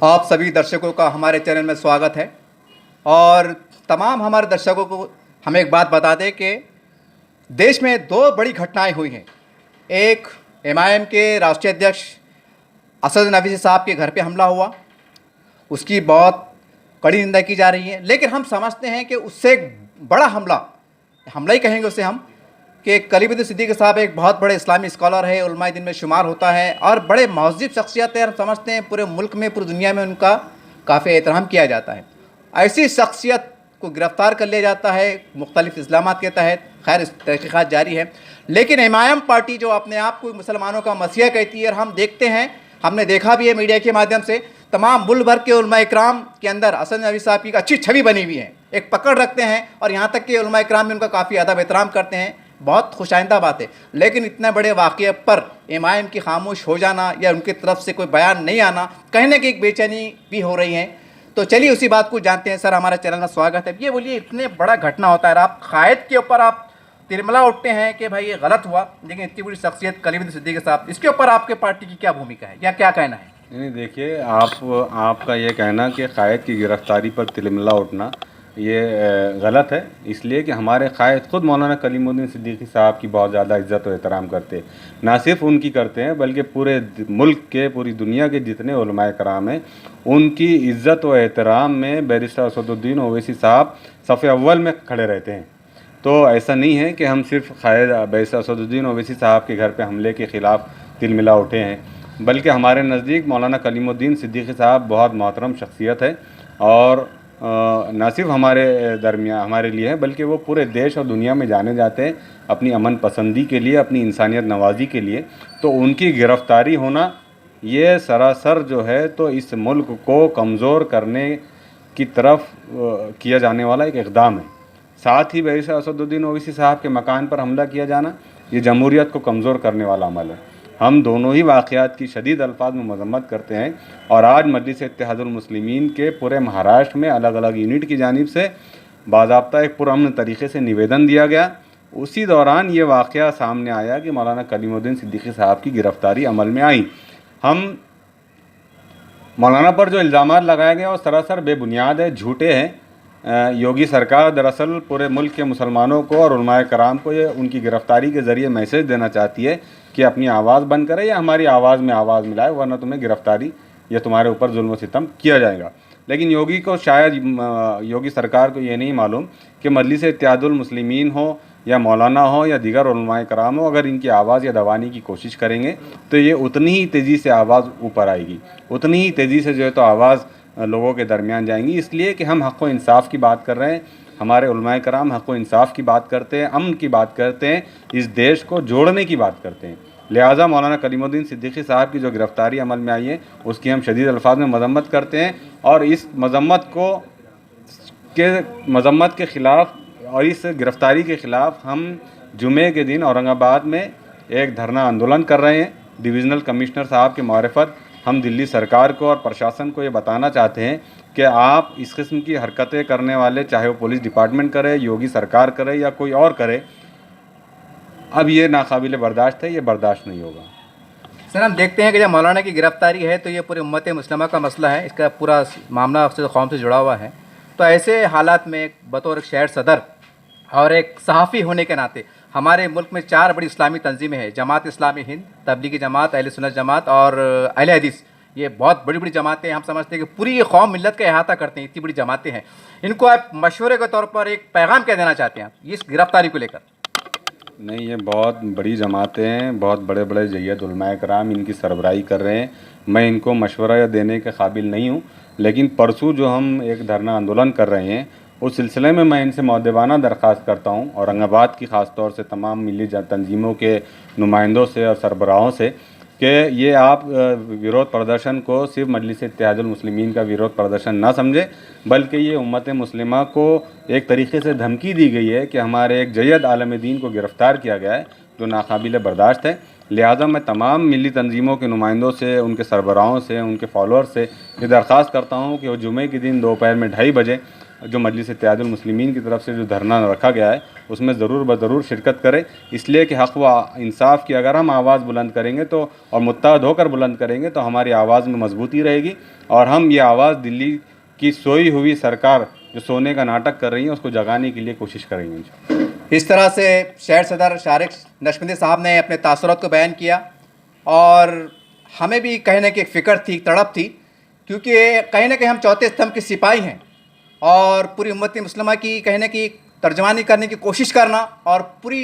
आप सभी दर्शकों का हमारे चैनल में स्वागत है। और तमाम हमारे दर्शकों को हम एक बात बता दें कि देश में दो बड़ी घटनाएं हुई हैं। एक एमआईएम के राष्ट्रीय अध्यक्ष असद नबी साहब के घर पे हमला हुआ, उसकी बहुत कड़ी निंदा की जा रही है। लेकिन हम समझते हैं कि उससे एक बड़ा हमला ही कहेंगे उसे हम, कि कलीमुद्दीन सिद्दीकी साहब एक बहुत बड़े इस्लामी स्कॉलर है, उलमाए दिन में शुमार होता है और बड़े महज़िब शख्सियत है। हम समझते हैं पूरे मुल्क में, पूरी दुनिया में उनका काफ़ी एहतराम किया जाता है। ऐसी शख्सियत को गिरफ़्तार कर लिया जाता है मुख्तलिफ इल्ज़ामात के तहत। खैर, इस तहक़ीक़ात जारी है, लेकिन एमआईएम पार्टी जो अपने आप को मुसलमानों का मसीहा कहती है, और हम देखते हैं, हमने देखा भी है मीडिया के माध्यम से, तमाम मुल्क भर के उलमा इकराम के अंदर असद नबी साहब की अच्छी छवि बनी हुई है, एक पकड़ रखते हैं, और यहाँ तक कि उलमा इकराम भी उनका काफ़ी अदब एहतराम करते हैं। बहुत खुशाइंदा बात है। लेकिन इतने बड़े वाक़े पर एमआईएम की खामोश हो जाना या उनकी तरफ से कोई बयान नहीं आना, कहने की एक बेचैनी भी हो रही है। तो चलिए उसी बात को जानते हैं। सर, हमारे चैनल में स्वागत है। ये बोलिए, इतने बड़ा घटना होता है, आप कायद के ऊपर आप तिरमला उठते हैं कि भाई ये गलत हुआ, लेकिन इतनी बड़ी शख्सियत कलीमुद्दीन सिद्दीकी साहब, इसके ऊपर आपके पार्टी की क्या भूमिका है या क्या कहना है? नहीं, देखिए, आपका ये कहना कि कायद की गिरफ्तारी पर तिलमिला उठना ये गलत है, इसलिए कि हमारे कायद ख़ुद मौलाना कलीमुद्दीन सिद्दीकी साहब की बहुत ज़्यादा इज़्ज़त और एहतराम करते हैं। ना सिर्फ उनकी करते हैं, बल्कि पूरे मुल्क के, पूरी दुनिया के जितने उलमाए कराम हैं, उनकी इज़्ज़त और एहतराम में बैरिस्टर असदुद्दीन ओवैसी साहब सफ़े अव्वल में खड़े रहते हैं। तो ऐसा नहीं है कि हम सिर्फ बैरिस्टर असदुद्दीन ओवैसी साहब के घर पर हमले के ख़िलाफ़ तिलमिला उठे हैं, बल्कि हमारे नज़दीक मौलाना कलीमुद्दीन सिद्दीकी साहब बहुत मोहतरम शख्सियत है, और न सिर्फ हमारे लिए है, बल्कि वो पूरे देश और दुनिया में जाने जाते हैं अपनी अमन पसंदी के लिए, अपनी इंसानियत नवाजी के लिए। तो उनकी गिरफ़्तारी होना ये सरासर जो है तो इस मुल्क को कमज़ोर करने की तरफ किया जाने वाला एक इक़दाम है। साथ ही बैरिस्टर असदुद्दीन ओवैसी साहब के मकान पर हमला किया जाना ये जमहूरियत को कमज़ोर करने वाला अमल है। हम दोनों ही वाक़यात की शदीद अल्फाज में मज़म्मत करते हैं, और आज मजलिस इत्तेहादुल मुस्लिमीन के पूरे महाराष्ट्र में अलग अलग यूनिट की जानिब से बाज़ाब्ता एक पुरअमन तरीक़े से निवेदन दिया गया। उसी दौरान ये वाक़या सामने आया कि मौलाना कलीमुद्दीन सिद्दीकी साहब की गिरफ़्तारी अमल में आई। हम मौलाना पर जो इल्ज़ामात लगाए गए वो सरासर बेबुनियाद है, झूठे हैं। योगी सरकार दरअसल पूरे मुल्क के मुसलमानों को और उलमाए कराम को ये उनकी गिरफ़्तारी के ज़रिए मैसेज देना चाहती है कि अपनी आवाज़ बंद करे या हमारी आवाज़ में आवाज़ मिलाए, वरना तुम्हें गिरफ़्तारी या तुम्हारे ऊपर जुल्म सितम किया जाएगा। लेकिन योगी सरकार को ये नहीं मालूम कि मजलिस इत्तेहादुल मुस्लिमीन हो या मौलाना हो या दीगर उलमाए कराम हो, अगर इनकी आवाज़ या दबाने की कोशिश करेंगे तो ये उतनी ही तेज़ी से आवाज़ ऊपर आएगी, उतनी ही तेज़ी से जो है तो आवाज़ लोगों के दरमियान जाएंगी। इसलिए कि हम हक़ व इंसाफ़ की बात कर रहे हैं, हमारे उलमाए कराम हक़ व इंसाफ़ की बात करते हैं, अमन की बात करते हैं, इस देश को जोड़ने की बात करते हैं। लिहाजा मौलाना कलीमुद्दीन सिद्दीकी साहब की जो गिरफ़्तारी अमल में आई है उसकी हम शदीद अल्फाज में मज़म्मत करते हैं, और इस मज़म्मत के ख़िलाफ़ और इस गिरफ़्तारी के ख़िलाफ़ हम जुमे के दिन औरंगाबाद में एक धरना आंदोलन कर रहे हैं। डिवीज़नल कमिश्नर साहब के मारिफत हम दिल्ली सरकार को और प्रशासन को ये बताना चाहते हैं कि आप इस किस्म की हरकतें करने वाले, चाहे वो पुलिस डिपार्टमेंट करे, योगी सरकार करे या कोई और करे, अब ये नाकाबिल बर्दाश्त है, ये बर्दाश्त नहीं होगा। सर, हम देखते हैं कि जब मौलाना की गिरफ़्तारी है तो ये पूरे उम्मत मुस्लिमा का मसला है, इसका पूरा मामला कौम से जुड़ा हुआ है। तो ऐसे हालात में बतौर एक शहर सदर और एक सहाफ़ी होने के नाते हमारे मुल्क में 4 बड़ी इस्लामी तंजीमें हैं, जमात इस्लामी हिंद, तबलीगी जमात, अहले सुन्नत जमात और अहले हदीस। ये बहुत बड़ी बड़ी जमातें, हम समझते हैं कि पूरी ये कौम मिल्लत का अहाता करते हैं, इतनी बड़ी जमातें हैं। इनको आप मशवरे के तौर पर एक पैगाम क्या देना चाहते हैं इस गिरफ़्तारी को लेकर? नहीं, ये बहुत बड़ी जमातें हैं, बहुत बड़े बड़े जय्यद उलमाए कराम इनकी सरबराही कर रहे हैं। मैं इनको मशवरा या देने के काबिल नहीं हूँ, लेकिन परसों जो हम एक धरना आंदोलन कर रहे हैं उस सिलसिले में मैं इनसे मौदेबाना दरख्वास्त करता हूँ, औरंगाबाद की ख़ास तौर से तमाम मिली तंजीमों के नुमाइंदों से और सरबराहों से, कि ये आप विरोध प्रदर्शन को सिर्फ मजलिस इत्तेहादुल मुस्लिमीन का विरोध प्रदर्शन ना समझे, बल्कि ये उम्मत मुस्लिमा को एक तरीक़े से धमकी दी गई है कि हमारे एक जय्यद आलम दीन को गिरफ़्तार किया गया है, जो नाकाबिल बर्दाश्त है। लिहाजा मैं तमाम मिली तंजीमों के नुमाइंदों से, उनके सरबराहों से, उनके फॉलोअर्स से ये दरख्वास्त करता हूँ कि वो जुमे के दिन दोपहर में 2:30 बजे जो मजलिस इत्तेहादुल मुस्लिमीन की तरफ से जो धरना रखा गया है उसमें ज़रूर ज़रूर शिरकत करें, इसलिए कि हक़ व इंसाफ की अगर हम आवाज़ बुलंद करेंगे तो और मुत्तहद होकर बुलंद करेंगे तो हमारी आवाज़ में मजबूती रहेगी और हम ये आवाज़ दिल्ली की सोई हुई सरकार जो सोने का नाटक कर रही है उसको जगाने के लिए कोशिश करेंगे। इस तरह से शहर सदर शारिक नशबंदी साहब ने अपने तासुरात को बयान किया और हमें भी कहीं ना कहीं एक फ़िक्र थी, तड़प थी, क्योंकि कहीं ना कहीं हम चौथे स्तंभ के सिपाही हैं और पूरी उम्मत मुस्लिमा की कहीं ना कहीं तर्जमानी करने की कोशिश करना और पूरी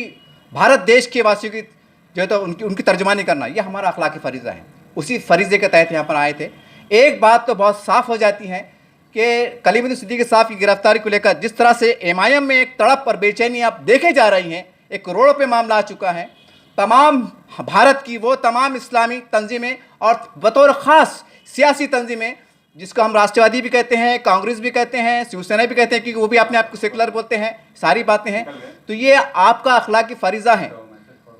भारत देश के वासियों की जो है तो उनकी तर्जमानी करना, ये हमारा अखलाकी फ़रीज़ा है। उसी फरीज़े के तहत यहाँ पर आए थे। एक बात तो बहुत साफ़ हो जाती है कि कलीमुद्दीन सिद्दीकी साहब की गिरफ्तारी को लेकर जिस तरह से एमआईएम में एक तड़प और बेचैनी आप देखे जा रही हैं, एक करोड़ों पे मामला आ चुका है। तमाम भारत की वो तमाम इस्लामी तंजीमें और बतौर ख़ास सियासी तंजीमें, जिसको हम राष्ट्रवादी भी कहते हैं, कांग्रेस भी कहते हैं, शिवसेना भी कहते हैं, क्योंकि वो भी अपने आप को सेकुलर बोलते हैं, सारी बातें हैं। तो ये आपका अखलाकी फ़रीज़ा है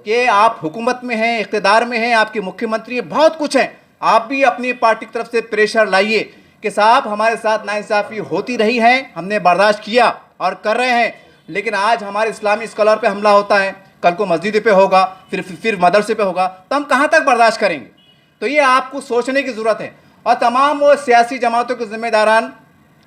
कि आप हुकूमत में हैं, इक़्तिदार में हैं, आपके मुख्यमंत्री हैं, बहुत कुछ हैं। आप भी अपनी पार्टी की तरफ से प्रेशर लाइए कि साहब हमारे साथ नाइंसाफ़ी होती रही है, हमने बर्दाश्त किया और कर रहे हैं, लेकिन आज हमारे इस्लामी स्कॉलर पे हमला होता है, कल को मस्जिद पे होगा, फिर मदरसे पे होगा, तो हम कहाँ तक बर्दाश्त करेंगे? तो ये आपको सोचने की ज़रूरत है। और तमाम वो सियासी जमातों के ज़िम्मेदारान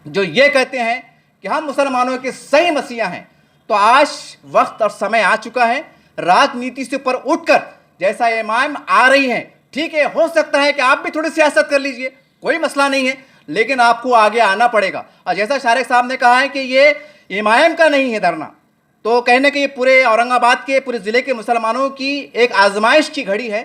जो ये कहते हैं कि हम मुसलमानों के सही मसीहा हैं, तो आज वक्त और समय आ चुका है राजनीति से ऊपर उठकर, जैसा इमाम आ रही हैं, ठीक है, हो सकता है कि आप भी थोड़ी सियासत कर लीजिए, कोई मसला नहीं है, लेकिन आपको आगे आना पड़ेगा। और जैसा शारिक साहब ने कहा है कि ये इमाम का नहीं है धरना, तो कहने के ये पूरे औरंगाबाद के पूरे ज़िले के मुसलमानों की एक आजमाइश की घड़ी है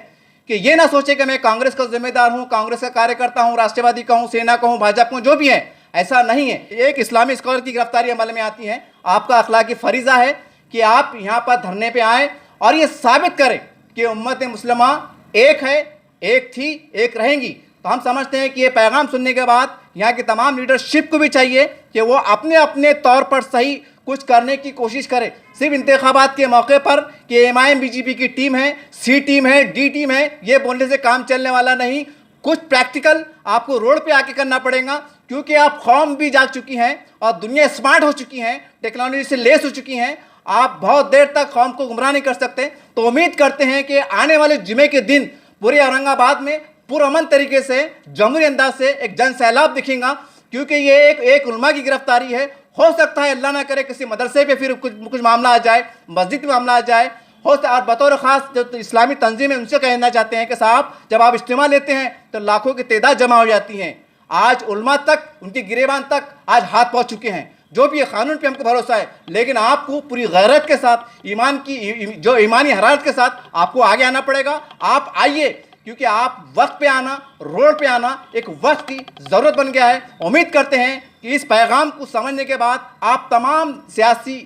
कि ये ना सोचे कि मैं कांग्रेस का जिम्मेदार हूँ, कांग्रेस का कार्यकर्ता हूँ, राष्ट्रवादी का हूँ, सेना का हूँ, भाजपा का हूँ, जो भी है, ऐसा नहीं है। एक इस्लामी स्कॉलर की गिरफ्तारी अमल में आती है, आपका अखलाकी फ़रीज़ा है कि आप यहाँ पर धरने पे आएँ और ये साबित करें कि उम्मत मुस्लिमा एक है, एक थी, एक रहेंगी। तो हम समझते हैं कि ये पैगाम सुनने के बाद यहाँ की तमाम लीडरशिप को भी चाहिए कि वो अपने अपने तौर पर सही कुछ करने की कोशिश करे। सिर्फ इंतखाबात के मौके पर कि एमआईएम बीजेपी की टीम है, सी टीम है, डी टीम है, ये बोलने से काम चलने वाला नहीं। कुछ प्रैक्टिकल आपको रोड पे आके करना पड़ेगा, क्योंकि आप कौम भी जाग चुकी हैं और दुनिया स्मार्ट हो चुकी हैं, टेक्नोलॉजी से लेस हो चुकी हैं। आप बहुत देर तक कौम को गुमराह नहीं कर सकते। तो उम्मीद करते हैं कि आने वाले जुमे के दिन पूरे औरंगाबाद में पुरअमन तरीके से, जमहूरी अंदाज से एक जन सैलाब दिखेगा, क्योंकि ये एक उलमा की गिरफ्तारी है। हो सकता है अल्लाह ना करे किसी मदरसे पे फिर कुछ मामला आ जाए, मस्जिद में मामला आ जाए। और बतौर ख़ास जो इस्लामी तंजीम है उनसे कहना चाहते हैं कि साहब जब आप इज्तिमा लेते हैं तो लाखों की तादाद जमा हो जाती हैं। आज उलमा तक, उनके गिरेबान तक आज हाथ पहुँच चुके हैं। जो भी कानून पे हमको भरोसा है, लेकिन आपको पूरी गैरत के साथ, ईमान की जो ईमानी हरारत के साथ आपको आगे आना पड़ेगा। आप आइए, क्योंकि आप वक्त पे आना, रोड पे आना एक वक्त की ज़रूरत बन गया है। उम्मीद करते हैं कि इस पैगाम को समझने के बाद आप तमाम सियासी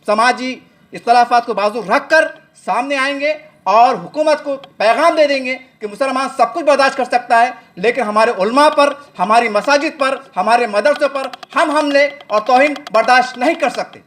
समाजी इख्तलाफात को बाजू रख कर सामने आएंगे और हुकूमत को पैगाम दे देंगे कि मुसलमान सब कुछ बर्दाश्त कर सकता है, लेकिन हमारे उलमा पर, हमारी मसाजिद पर, हमारे मदरसों पर हम हमले और तौहीन बर्दाश्त नहीं कर सकते।